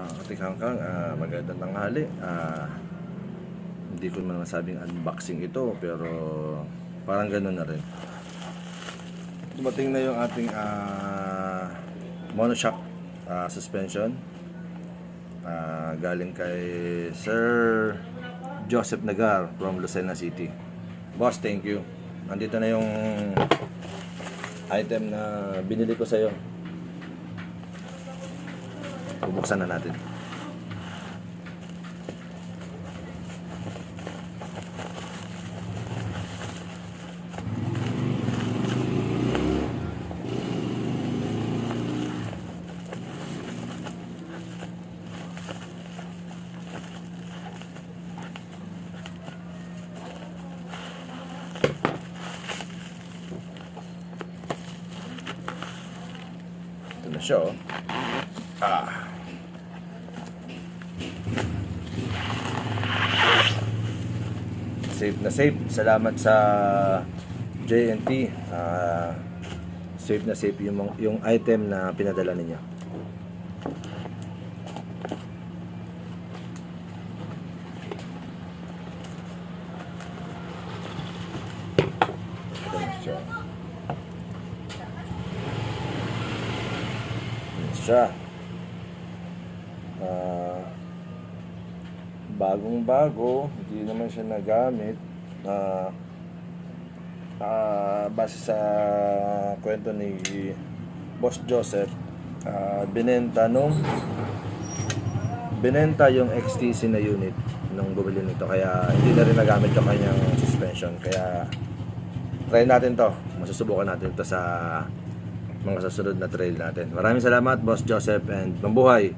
Ating hangkang, magandang tanghali. Hindi ko naman masabing unboxing ito, pero parang gano'n na rin. Dumating na yung ating monoshock suspension. Galing kay Sir Joseph Nagar from Lucena City. Boss, thank you. Nandito na yung item na binili ko sa'yo. Bubuksan na natin. Ito na siya, oh. Safe na safe. Salamat sa JNT. Safe na safe yung item na pinadala ninyo. Ito na siya. Bagong-bago, hindi naman siya nagamit. Base sa kwento ni Boss Joseph, binenta yung XTC na unit nung bumili nito, kaya hindi na rin nagamit yung kanyang suspension. Kaya try natin to, masusubukan natin to sa mga susunod na trail natin. Maraming salamat, Boss Joseph, and mabuhay!